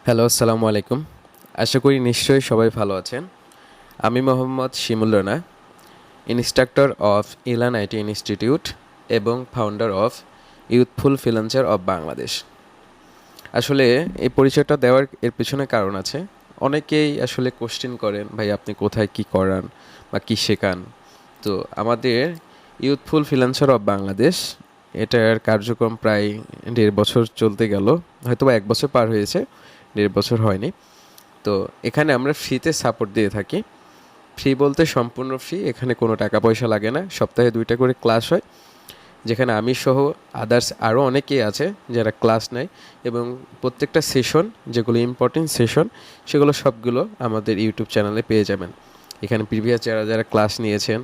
Hello, আসসালামু আলাইকুম। আশা করি নিশ্চয়ই সবাই ভালো আছেন। আমি Mohammad Shimul Rana, instructor of Elan IT institute এবং founder of youthful freelancer of Bangladesh. আসলে এই পরিচয়টা দেওয়ার এর পেছনে কারণ আছে। অনেকেই আসলে কোশ্চেন করেন, ভাই আপনি কোথায় কি করান বা কি শেখান। তো আমাদের ইউথফুল ফ্রিল্যান্সার অফ বাংলাদেশ এটার কার্যক্রম প্রায় 1.5 বছর চলতে গেল, হয়তো বা 1 বছর পার হয়েছে, 1.5 বছর হয়নি। তো এখানে আমরা ফ্রিতে সাপোর্ট দিয়ে থাকি। ফ্রি বলতে সম্পূর্ণ ফ্রি, এখানে কোনো টাকা পয়সা লাগে না। সপ্তাহে 2টা করে ক্লাস হয়, যেখানে আমি সহ আদার্স আরও অনেকেই আছে যারা ক্লাস নেয়, এবং প্রত্যেকটা সেশন যেগুলো ইম্পর্টেন্ট সেশন সেগুলো সবগুলো আমাদের ইউটিউব চ্যানেলে পেয়ে যাবেন। এখানে প্রিভিয়াস যারা যারা ক্লাস নিয়েছেন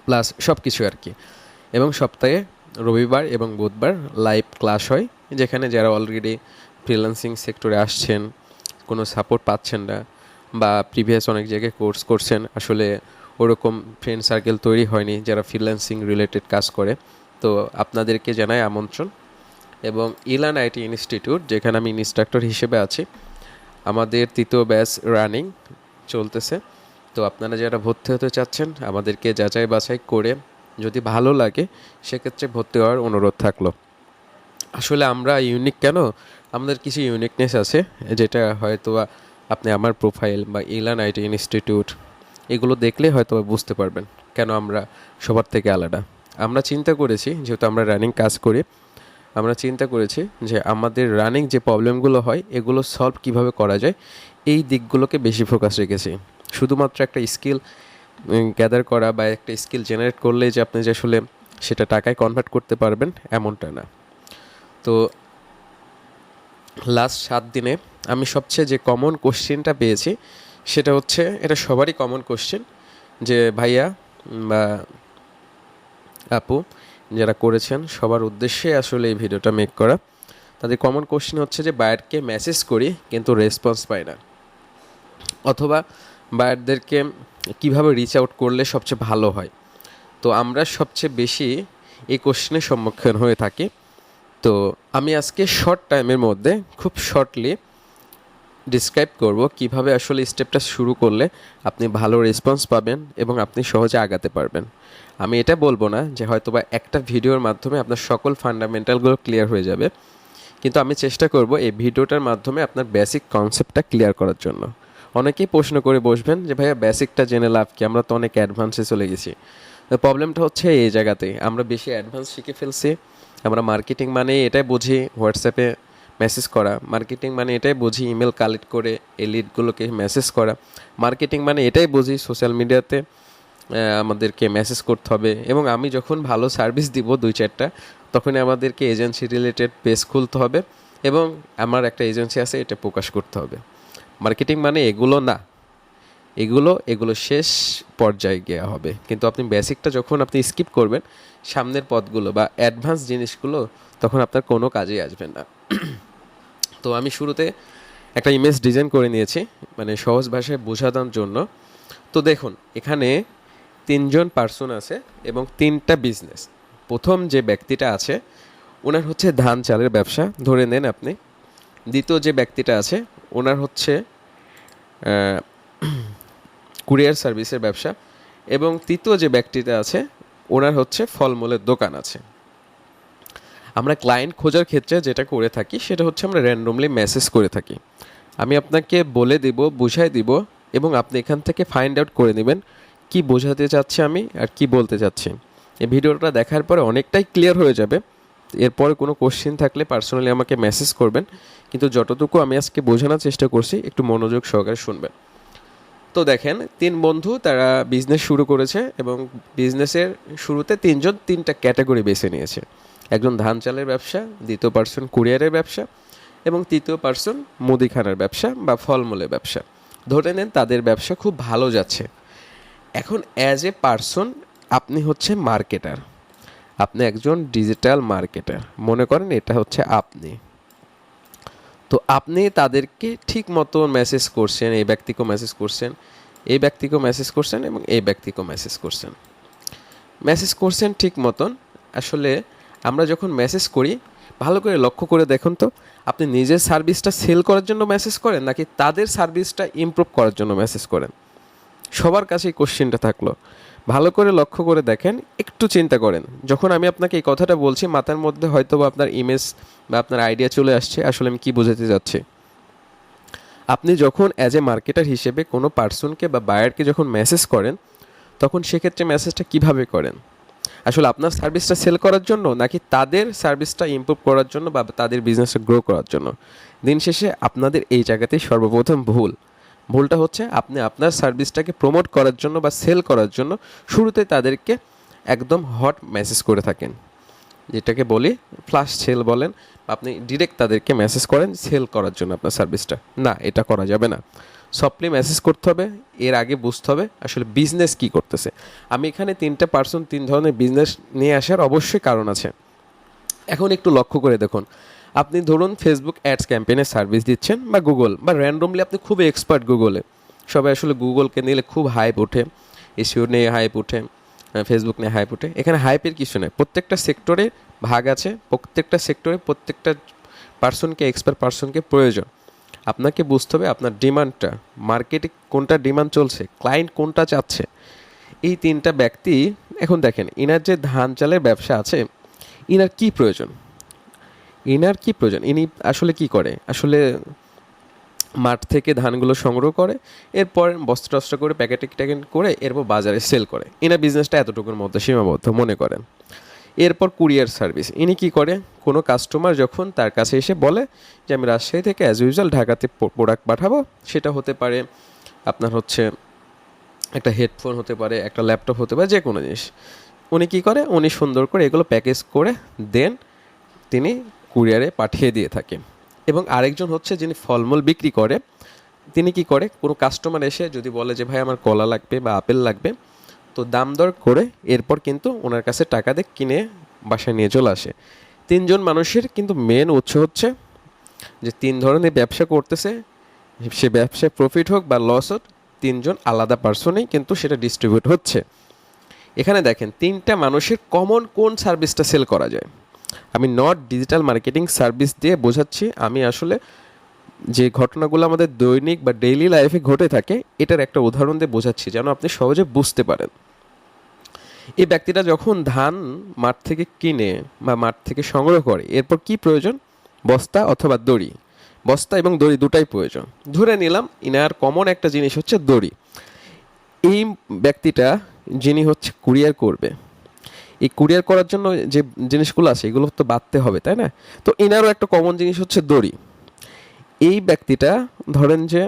প্লাস সব কিছু আর কি। এবং সপ্তাহে রবিবার এবং বুধবার লাইভ ক্লাস হয়, যেখানে যারা অলরেডি ফ্রিল্যান্সিং সেক্টরে আসছেন, কোনো সাপোর্ট পাচ্ছেন না, বা প্রিভিয়াস অনেক জায়গায় কোর্স করছেন, আসলে ওরকম ফ্রেন্ড সার্কেল তৈরি হয়নি যারা ফ্রিল্যান্সিং রিলেটেড কাজ করে, তো আপনাদেরকে জানাই আমন্ত্রণ। এবং ইলান আইটি ইনস্টিটিউট, যেখানে আমি ইনস্ট্রাক্টর হিসেবে আছি, আমাদের 3য় ব্যাচ রানিং চলতেছে। তো আপনারা যারা ভর্তি হতে চাচ্ছেন আমাদেরকে যাচাই বাছাই করে যদি ভালো লাগে সেক্ষেত্রে ভর্তি হওয়ার অনুরোধ থাকলো। আসলে আমরা ইউনিক কেন, আমাদের কিছু ইউনিকনেস আছে, যেটা হয়তো আপনি আমার প্রোফাইল বা ইলান আইটি ইনস্টিটিউট এগুলো দেখলে হয়তো বুঝতে পারবেন কেন আমরা সবার থেকে আলাদা। আমরা চিন্তা করেছি, যেহেতু আমরা রানিং কাজ করি, আমরা চিন্তা করেছি যে আমাদের রানিং যে প্রবলেমগুলো হয় এগুলো সলভ কিভাবে করা যায়, এই দিকগুলোকে বেশি ফোকাস রেখেছি। শুধুমাত্র একটা স্কিল গ্যাদার করা বা একটা স্কিল জেনারেট করলেই যে আপনি যে আসলে সেটা টাকায় কনভার্ট করতে পারবেন এমনটা না। তো লাস্ট 7 দিনে আমি সবচেয়ে যে কমন কোশ্চেনটা পেয়েছি সেটা হচ্ছে, এটা সবারই কমন কোশ্চেন, যে ভাইয়া বা আপু যারা করেছেন সবার উদ্দেশ্যে আসলে এই ভিডিওটা মেক করা। তাদের কমন কোশ্চেন হচ্ছে যে বায়ারকে মেসেজ করি কিন্তু রেসপন্স পাই না, অথবা বায়ারদেরকে কিভাবে রিচ আউট করলে সবচেয়ে ভালো হয়। তো আমরা সবচেয়ে বেশি এই কোশ্চেনের সম্মুখীন হয়ে থাকি। তো আমি আজকে শর্ট টাইমের মধ্যে খুব শর্টলি ডিসক্রাইব করব কিভাবে আসলে স্টেপটা শুরু করলে আপনি ভালো রেসপন্স পাবেন এবং আপনি সহজে আগাতে পারবেন। আমি এটা বলবো না যে হয়তোবা একটা ভিডিওর মাধ্যমে আপনার সকল ফান্ডামেন্টালগুলো ক্লিয়ার হয়ে যাবে, কিন্তু আমি চেষ্টা করব এই ভিডিওটার মাধ্যমে আপনার বেসিক কনসেপ্টটা ক্লিয়ার করার জন্য। অনেকেই প্রশ্ন করে বসবেন যে ভাইয়া বেসিকটা জেনে লাভ কি, আমরা তো অনেক অ্যাডভান্সে চলে গেছি। প্রবলেমটা হচ্ছে এই জায়গাতেই, আমরা বেশি অ্যাডভান্স শিখে ফেলছি। আমরা মার্কেটিং মানে এটাই বুঝি হোয়াটসঅ্যাপে মেসেজ করা, মার্কেটিং মানে এটাই বুঝি ইমেল কালেক্ট করে এই লিডগুলোকে মেসেজ করা, মার্কেটিং মানে এটাই বুঝি সোশ্যাল মিডিয়াতে আমাদেরকে মেসেজ করতে হবে, এবং আমি যখন ভালো সার্ভিস দিব 2-4টা তখনই আমাদেরকে এজেন্সি রিলেটেড পেজ খুলতে হবে এবং আমার একটা এজেন্সি আছে এটা প্রকাশ করতে হবে। মার্কেটিং মানে এগুলো না, এগুলো শেষ পর্যায়ে গিয়ে হবে। কিন্তু আপনি বেসিকটা যখন আপনি স্কিপ করবেন, সামনের পথগুলো বা অ্যাডভান্স জিনিসগুলো তখন আপনার কোনো কাজেই আসবে না। তো আমি শুরুতে একটা ইমেজ ডিজাইন করে নিয়েছি, মানে সহজ ভাষায় বোঝানোর জন্য। তো দেখুন, এখানে 3জন পার্সন আছে এবং 3টা বিজনেস। প্রথম যে ব্যক্তিটা আছে ওনার হচ্ছে ধান চালের ব্যবসা ধরে নেন আপনি। দ্বিতীয় যে ব্যক্তিটা আছে ওনার হচ্ছে কুরিয়ার সার্ভিসের ব্যবসা, এবং তৃতীয় যে ব্যক্তিটা আছে ওনার হচ্ছে ফলমূলের দোকান আছে। আমরা ক্লায়েন্ট খোঁজার ক্ষেত্রে যেটা করে থাকি সেটা হচ্ছে আমরা র্যান্ডমলি মেসেজ করে থাকি। আমি আপনাকে বলে দিব, বুঝাই দিব, এবং আপনি এখান থেকে ফাইন্ড আউট করে নেবেন কি বোঝাতে চাচ্ছি আমি আর কি বলতে চাচ্ছি। এই ভিডিওটা দেখার পরে অনেকটাই ক্লিয়ার হয়ে যাবে। এরপরে কোনো কোশ্চেন থাকলে পার্সোনালি আমাকে মেসেজ করবেন, কিন্তু যতটুকু আমি আজকে বোঝানোর চেষ্টা করছি একটু মনোযোগ সহকারে শুনবেন। তো দেখেন, 3 বন্ধু তারা বিজনেস শুরু করেছে এবং বিজনেসের শুরুতে 3জন 3টা ক্যাটাগরি বেছে নিয়েছে। একজন ধান চালের ব্যবসা, দ্বিতীয় পার্সন কুরিয়ারের ব্যবসা, এবং তৃতীয় পার্সন মুদিখানার ব্যবসা বা ফলমূলের ব্যবসা। ধরে নেন তাদের ব্যবসা খুব ভালো যাচ্ছে। এখন অ্যাজ এ পার্সন আপনি হচ্ছে মার্কেটার, আপনি একজন ডিজিটাল মার্কেটার, মনে করেন এটা হচ্ছে আপনি। তো আপনি তাদেরকে ঠিক মতো মেসেজ করছেন, এই ব্যক্তিকেও মেসেজ করছেন, এই ব্যক্তিকেও মেসেজ করছেন এবং এই ব্যক্তিকেও মেসেজ করছেন ঠিক মতন। আসলে আমরা যখন মেসেজ করি ভালো করে লক্ষ্য করে দেখুন তো, আপনি নিজের সার্ভিসটা সেল করার জন্য মেসেজ করেন নাকি তাদের সার্ভিসটা ইমপ্রুভ করার জন্য মেসেজ করেন? সবার কাছে এই কোশ্চেনটা থাকলো। ভালো করে লক্ষ্য করে দেখেন, একটু চিন্তা করেন। যখন আমি আপনাকে এই কথাটা বলছি, মাথার মধ্যে হয়তো বা আপনার ইমেজ বা আপনার আইডিয়া চলে আসছে আসলে আমি কী বোঝাতে যাচ্ছি। আপনি যখন অ্যাজ এ মার্কেটার হিসেবে কোনো পার্সনকে বা বায়ারকে যখন মেসেজ করেন, তখন সেক্ষেত্রে মেসেজটা কিভাবে করেন? আসলে আপনার সার্ভিসটা সেল করার জন্য নাকি তাদের সার্ভিসটা ইমপ্রুভ করার জন্য বা তাদের বিজনেসটা গ্রো করার জন্য? দিন শেষে আপনাদের এই জায়গাতেই সর্বপ্রথম ভুলটা হচ্ছে আপনি আপনার সার্ভিসটাকে প্রমোট করার জন্য বা সেল করার জন্য শুরুতে তাদেরকে একদম হট মেসেজ করে থাকেন, যেটাকে বলি ফ্ল্যাশ সেল বলেন। আপনি ডিরেক্ট তাদেরকে মেসেজ করেন সেল করার জন্য আপনার সার্ভিসটা। না, এটা করা যাবে না। সফটলি মেসেজ করতে হবে, এর আগে বুঝতে হবে আসলে বিজনেস কী করতেছে। আমি এখানে 3টা পার্সন 3 ধরনের বিজনেস নিয়ে আসার অবশ্যই কারণ আছে। এখন একটু লক্ষ্য করে দেখুন, আপনি ধরুন ফেসবুক অ্যাডস ক্যাম্পেইনের সার্ভিস দিচ্ছেন বা গুগল বা র্যান্ডমলি আপনি খুবই এক্সপার্ট গুগলে। সবাই আসলে গুগলকে নিলে খুব হাইপ ওঠে, এসইও নিয়ে হাইপ ওঠে, ফেসবুক নিয়ে হাইপ ওঠে। এখানে হাইপের কিছু নেই, প্রত্যেকটা সেক্টরে ভাগ আছে, প্রত্যেকটা সেক্টরে প্রত্যেকটা পার্সনকে এক্সপার্ট পার্সনকে প্রয়োজন। আপনাকে বুঝতে হবে আপনার ডিমান্ডটা, মার্কেটে কোনটা ডিমান্ড চলছে, ক্লায়েন্ট কোনটা চাচ্ছে। এই 3টা ব্যক্তি এখন দেখেন, ইনার যে ধান চালের ব্যবসা আছে, ইনার কি প্রয়োজন, ইনি আসলে কি করে? আসলে মাঠ থেকে ধানগুলো সংগ্রহ করে, এরপর বস্তা টস্তা করে প্যাকেট করে এরপর বাজারে সেল করে। ইনার বিজনেসটা এতটুকুর মধ্যে সীমাবদ্ধ মনে করেন। এরপর কুরিয়ার সার্ভিস, ইনি কি করে? কোনো কাস্টমার যখন তার কাছে এসে বলে যে আমি রাজশাহী থেকে অ্যাজ ইউজুয়াল ঢাকাতে প্রোডাক্ট পাঠাবো, সেটা হতে পারে আপনার হচ্ছে একটা হেডফোন, হতে পারে একটা ল্যাপটপ, হতে পারে যে কোনো জিনিস। উনি কি করে? উনি সুন্দর করে এগুলো প্যাকেজ করে দেন তিনি কুরিয়ারে পাঠিয়ে দিয়ে থাকে। এবং আরেকজন হচ্ছে যিনি ফলমূল বিক্রি করে, তিনি কি করে? কোনো কাস্টমার এসে যদি বলে যে ভাই আমার কলা লাগবে বা আপেল লাগবে, তো দাম দর করে এরপর কিন্তু ওনার কাছে টাকা দিয়ে কিনে বাসায় নিয়ে চলে আসে। 3জন মানুষের কিন্তু মেন উৎস হচ্ছে যে 3 ধরনের ব্যবসা করতেছে, সে ব্যবসায় প্রফিট হোক বা লস হোক, 3জন আলাদা পার্সনেই কিন্তু সেটা ডিস্ট্রিবিউট হচ্ছে। এখানে দেখেন 3টা মানুষের কমন কোন সার্ভিসটা সেল করা যায়। আমি নট ডিজিটাল মার্কেটিং সার্ভিস দিয়ে বোঝাচ্ছি, আমি আসলে যে ঘটনাগুলো আমাদের দৈনিক বা ডেইলি লাইফে ঘটে থাকে এটার একটা উদাহরণ দিয়ে বোঝাচ্ছি যেন আপনি সহজে বুঝতে পারেন। এই ব্যক্তিটা যখন ধান মাঠ থেকে কিনে বা মাঠ থেকে সংগ্রহ করে, এরপর কি প্রয়োজন? বস্তা অথবা দড়ি। বস্তা এবং দড়ি দুটাই প্রয়োজন। ধরে নিলাম ইনার কমন একটা জিনিস হচ্ছে দড়ি। এই ব্যক্তিটা যিনি হচ্ছে কুরিয়ার করবে, এই কুরিয়ার করার জন্য যে জিনিসগুলো আছে এগুলো তো বাঁধতে হবে, তাই না? তো ইনারও একটা কমন জিনিস হচ্ছে দড়ি। এই ব্যক্তিটা ধরেন যে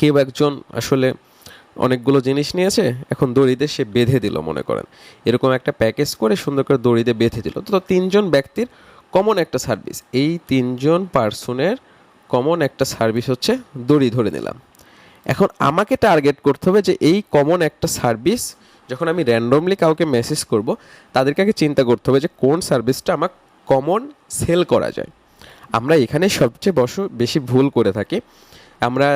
কেউ একজন আসলে অনেকগুলো জিনিস নিয়েছে, এখন দড়িতে সে বেঁধে দিল, মনে করেন এরকম একটা প্যাকেজ করে সুন্দর করে দড়িতে বেঁধে দিল। তো 3জন ব্যক্তির কমন একটা সার্ভিস, এই 3জন পার্সনের কমন একটা সার্ভিস হচ্ছে দড়ি ধরে নিলাম। এখন আমাকে টার্গেট করতে হবে যে এই কমন একটা সার্ভিস যখন আমি র্যান্ডমলি কাউকে মেসেজ করব, তাদেরকে আগে চিন্তা করতে হবে যে কোন সার্ভিসটা আমার কমন সেল করা যায়। আমরা এখানে সবচেয়ে বেশি ভুল করে থাকি। আমরা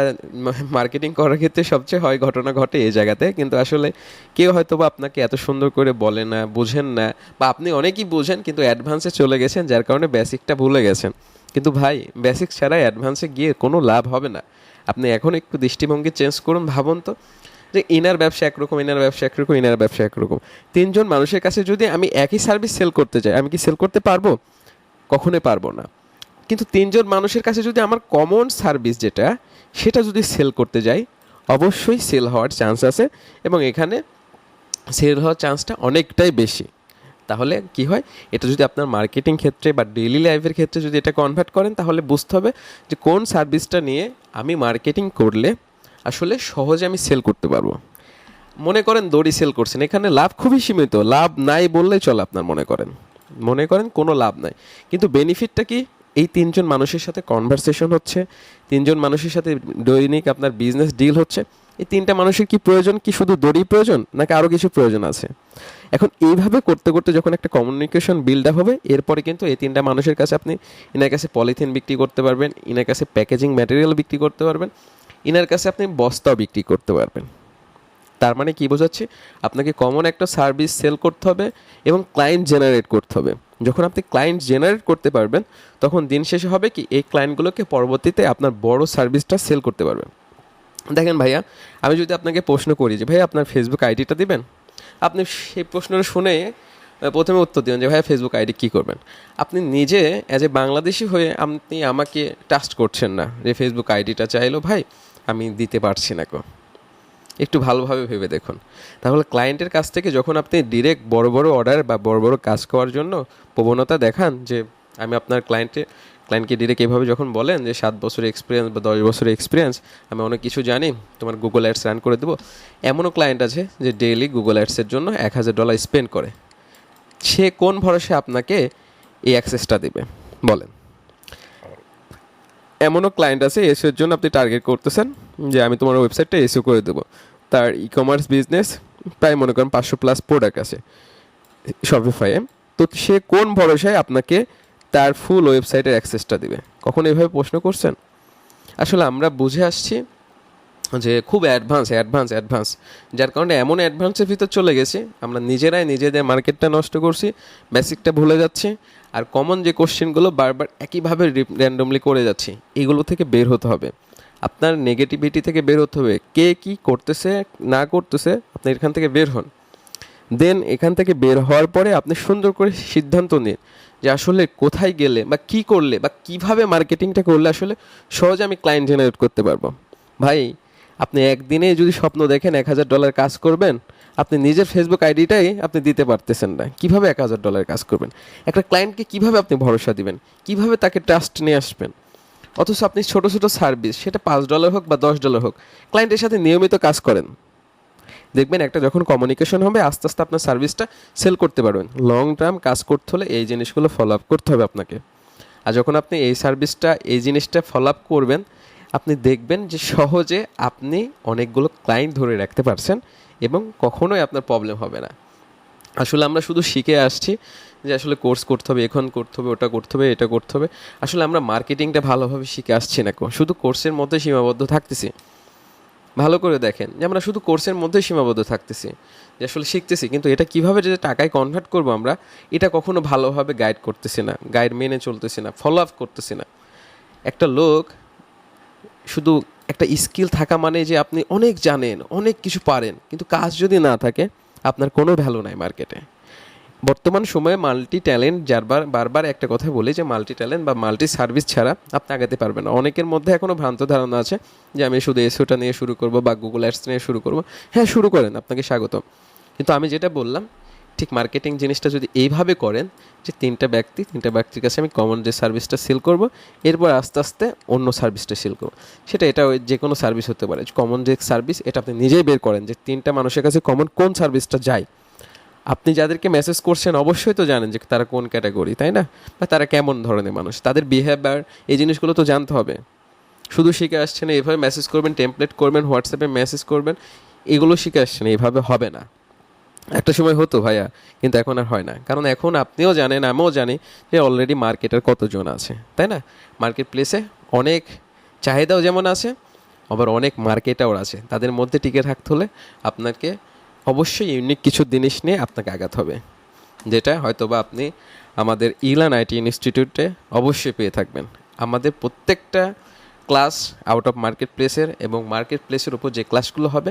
মার্কেটিং করার ক্ষেত্রে সবচেয়ে ঘটনা ঘটে এই জায়গাতে, কিন্তু আসলে কেউ হয়তো বা আপনাকে এত সুন্দর করে বলে না, বোঝেন না, বা আপনি অনেকেই বোঝেন কিন্তু অ্যাডভান্সে চলে গেছেন, যার কারণে বেসিকটা ভুলে গেছেন। কিন্তু ভাই, বেসিক ছাড়া অ্যাডভান্সে গিয়ে কোনো লাভ হবে না। আপনি এখন একটু দৃষ্টিভঙ্গি চেঞ্জ করুন, ভাবুন তো যে ইনার ব্যবসা একরকম, ইনার ব্যবসা একরকম, ইনার ব্যবসা একরকম। 3জন মানুষের কাছে যদি আমি একই সার্ভিস সেল করতে চাই, আমি কি সেল করতে পারবো? কখনোই পারবো না। কিন্তু 3জন মানুষের কাছে যদি আমার কমন সার্ভিস যেটা, সেটা যদি সেল করতে যাই, অবশ্যই সেল হওয়ার চান্স আছে, এবং এখানে সেল হওয়ার চান্সটা অনেকটাই বেশি। তাহলে কি হয়, এটা যদি আপনার মার্কেটিং ক্ষেত্রে বা ডেইলি লাইফের ক্ষেত্রে যদি এটা কনভার্ট করেন, তাহলে বুঝতে হবে যে কোন সার্ভিসটা নিয়ে আমি মার্কেটিং করলে আসলে সহজে আমি সেল করতে পারবো। মনে করেন দড়ি সেল করছেন, এখানে লাভ খুবই সীমিত, লাভ নাই বললেই চলে আপনার। মনে করেন কোনো লাভ নাই, কিন্তু বেনিফিটটা কি? এই 3জন মানুষের সাথে কনভারসেশন হচ্ছে, 3জন মানুষের সাথে দৈনিক আপনার বিজনেস ডিল হচ্ছে। এই 3টা মানুষের কি প্রয়োজন? কি শুধু দড়ি প্রয়োজন নাকি আরও কিছু প্রয়োজন আছে? এখন এইভাবে করতে করতে যখন একটা কমিউনিকেশন বিল্ড আপ হবে, এরপরে কিন্তু এই 3টা মানুষের কাছে আপনি ইনার কাছে পলিথিন বিক্রি করতে পারবেন, ইনার কাছে প্যাকেজিং ম্যাটেরিয়াল বিক্রি করতে পারবেন, ইনার কাছে আপনি বস্তাও বিক্রি করতে পারবেন। তার মানে কি বোঝাচ্ছি? আপনাকে কমন একটা সার্ভিস সেল করতে হবে এবং ক্লায়েন্ট জেনারেট করতে হবে। যখন আপনি ক্লায়েন্ট জেনারেট করতে পারবেন, তখন দিন শেষে হবে কি, এই ক্লায়েন্টগুলোকে পরবর্তীতে আপনার বড় সার্ভিসটা সেল করতে পারবেন। দেখেন ভাইয়া, আমি যদি আপনাকে প্রশ্ন করি যে ভাই আপনার ফেসবুক আইডিটা দিবেন, আপনি সেই প্রশ্নটা শুনে প্রথমে উত্তর দিবেন যে ভাইয়া ফেসবুক আইডি কী করবেন। আপনি নিজে অ্যাজ এ বাংলাদেশি হয়ে আপনি আমাকে ট্রাস্ট করছেন না যে ফেসবুক আইডিটা চাইলো ভাই আমি দিতে পারছি না গো। একটু ভালোভাবে ভেবে দেখুন। তাহলে ক্লায়েন্টের কাছ থেকে যখন আপনি ডিরেক্ট বড় বড় অর্ডার বা বড় বড় কাজ করার জন্য প্রবণতা দেখান, যে আমি আপনার ক্লায়েন্টকে ডিরেক্ট এভাবে যখন বলেন যে 7 বছরের এক্সপিরিয়েন্স বা 10 বছরের এক্সপিরিয়েন্স, আমি অনেক কিছু জানি, তোমার গুগল অ্যাডস রান করে দেবো। এমনও ক্লায়েন্ট আছে যে ডেইলি গুগল অ্যাডসের জন্য $1000 স্পেন্ড করে। সে কোন ভরসে আপনাকে এই অ্যাক্সেসটা দেবে বলেন? এমনও ক্লায়েন্ট আছে এসিওর জন্য আপনি টার্গেট করতেছেন যে আমি তোমার ওয়েবসাইটটা এসিও করে দেবো, তার ই কমার্স বিজনেস প্রায় মনে করেন 500+ প্রোডাক্ট আছে শপিফাইয়ে, তো সে কোন ভরসায় আপনাকে তার ফুল ওয়েবসাইটের অ্যাক্সেসটা দিবে? কখনো এভাবে প্রশ্ন করছেন? আসলে আমরা বুঝে আসছি যে খুব অ্যাডভান্স, যার কারণে এমন অ্যাডভান্সের ভিতর চলে গেছি আমরা নিজেরাই নিজেদের মার্কেটটা নষ্ট করছি, বেসিকটা ভুলে যাচ্ছি, আর কমন যে কোশ্চেনগুলো বারবার একইভাবে র্যান্ডমলি করে যাচ্ছি, এগুলো থেকে বের হতে হবে। আপনার নেগেটিভিটি থেকে বের হতে হবে, কে কী করতেছে না করতেছে আপনি এখান থেকে বের হন। দেন এখান থেকে বের হওয়ার পরে আপনি সুন্দর করে সিদ্ধান্ত নিন যে আসলে কোথায় গেলে বা কী করলে বা কীভাবে মার্কেটিংটা করলে আসলে সহজে আমি ক্লায়েন্ট জেনারেট করতে পারবো। ভাই, আপনি একদিনে যদি স্বপ্ন দেখেন $1000 কাজ করবেন, আপনি নিজের ফেসবুক আইডিটাই আপনি দিতে পারতেছেন না, কীভাবে $1000 কাজ করবেন? একটা ক্লায়েন্টকে কীভাবে আপনি ভরসা দিবেন, কীভাবে তাকে ট্রাস্ট নিয়ে আসবেন? অথচ আপনি ছোটো ছোটো সার্ভিস, সেটা $5 হোক বা $10 হোক, ক্লায়েন্টের সাথে নিয়মিত কাজ করেন, দেখবেন একটা যখন কমিউনিকেশন হবে আস্তে আস্তে আপনার সার্ভিসটা সেল করতে পারবেন। লং টার্ম কাজ করতে হলে এই জিনিসগুলো ফলো আপ করতে হবে আপনাকে। আর যখন আপনি এই জিনিসটা ফলো আপ করবেন, আপনি দেখবেন যে সহজে আপনি অনেকগুলো ক্লায়েন্ট ধরে রাখতে পারছেন এবং কখনোই আপনার প্রবলেম হবে না। আসলে আমরা শুধু শিখে আসছি যে আসলে কোর্স করতে হবে, এখন করতে হবে, ওটা করতে হবে, এটা করতে হবে। আসলে আমরা মার্কেটিংটা ভালোভাবে শিখে আসছি না, শুধু কোর্সের মধ্যে সীমাবদ্ধ থাকতেছি। ভালো করে দেখেন যে আমরা শুধু কোর্সের মধ্যে সীমাবদ্ধ থাকতেছি, যে আসলে শিখতেছি, কিন্তু এটা কীভাবে যে টাকায় কনভার্ট করবো আমরা, এটা কখনো ভালোভাবে গাইড করতেছি না, গাইড মেনে চলতেছি না, ফলো আপ করতেছি না। একটা লোক শুধু একটা স্কিল থাকা মানে যে আপনি অনেক জানেন, অনেক কিছু পারেন, কিন্তু কাজ যদি না থাকে আপনার কোনো ভ্যালু নাই মার্কেটে। বর্তমান সময়ে মাল্টি ট্যালেন্ট, বারবার একটা কথা বলি যে মাল্টি ট্যালেন্ট বা মাল্টি সার্ভিস ছাড়া আপনি আগাতে পারবেন না। অনেকের মধ্যে এখনও ভ্রান্ত ধারণা আছে যে আমি শুধু এসওটা নিয়ে শুরু করব বা গুগল অ্যাডস নিয়ে শুরু করব। হ্যাঁ, শুরু করেন, আপনাকে স্বাগতম। কিন্তু আমি যেটা বললাম, ঠিক মার্কেটিং জিনিসটা যদি এইভাবে করেন যে তিনটা ব্যক্তির কাছে আমি কমন যে সার্ভিসটা সেল করব, এরপর আস্তে আস্তে অন্য সার্ভিসটা সেল করব, এটা যে কোনো সার্ভিস হতে পারে। কমন যে সার্ভিস এটা আপনি নিজেই বের করেন যে তিনটা মানুষের কাছে কমন কোন সার্ভিসটা যায়। আপনি যাদেরকে মেসেজ করছেন অবশ্যই তো জানেন যে তারা কোন ক্যাটাগরি, তাই না? বা তারা কেমন ধরনের মানুষ, তাদের বিহেভিয়ার, এই জিনিসগুলো তো জানতে হবে। শুধু শিখে আসছেন এইভাবে মেসেজ করবেন, টেমপ্লেট করবেন, হোয়াটসঅ্যাপে মেসেজ করবেন, এগুলো শিখে আসছেন, এইভাবে হবে না। একটা সময় হতো ভাইয়া, কিন্তু এখন আর হয় না, কারণ এখন আপনিও জানেন, আমিও জানি যে অলরেডি মার্কেটের কতজন আছে, তাই না? মার্কেট প্লেসে অনেক চাহিদাও যেমন আছে, আবার অনেক মার্কেটাও আছে। তাদের মধ্যে টিকে থাকতে হলে আপনাকে অবশ্যই ইউনিক কিছু জিনিস নিয়ে আপনাকে আগাতে হবে, যেটা হয়তোবা আপনি আমাদের ইলান আইটি ইনস্টিটিউটে অবশ্যই পেয়ে থাকবেন। আমাদের প্রত্যেকটা ক্লাস আউট অফ মার্কেট প্লেসের এবং মার্কেট প্লেসের উপর যে ক্লাসগুলো হবে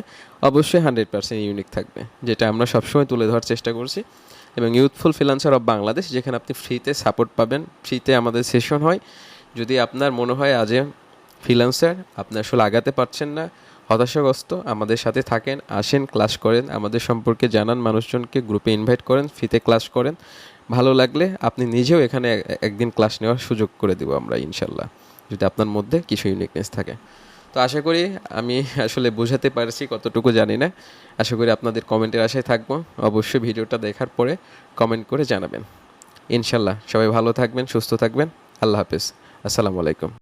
অবশ্যই 100% ইউনিক থাকবে, যেটা আমরা সবসময় তুলে ধরার চেষ্টা করছি। এবং ইউথফুল ফ্রিল্যান্সার অফ বাংলাদেশ, যেখানে আপনি ফ্রিতে সাপোর্ট পাবেন, ফ্রিতে আমাদের সেশন হয়। যদি আপনার মনে হয় আজ ফ্রিল্যান্সার আপনি আসলে আগাতে পারছেন না, হতাশাগ্রস্ত, আমাদের সাথে থাকেন, আসেন, ক্লাস করেন, আমাদের সম্পর্কে জানান, মানুষজনকে গ্রুপে ইনভাইট করেন, ফ্রিতে ক্লাস করেন। ভালো লাগলে আপনি নিজেও এখানে একদিন ক্লাস নেওয়ার সুযোগ করে দেবো আমরা ইনশাল্লাহ, যদি আপনার মধ্যে কিছু ইউনিকনেস থাকে। তো আশা করি আমি আসলে বোঝাতে পারছি, কতটুকু জানি না। আশা করি আপনাদের কমেন্টের আশায় থাকবো। অবশ্যই ভিডিওটা দেখার পরে কমেন্ট করে জানাবেন ইনশাল্লাহ। সবাই ভালো থাকবেন, সুস্থ থাকবেন। আল্লাহ হাফেজ, আসসালামু আলাইকুম।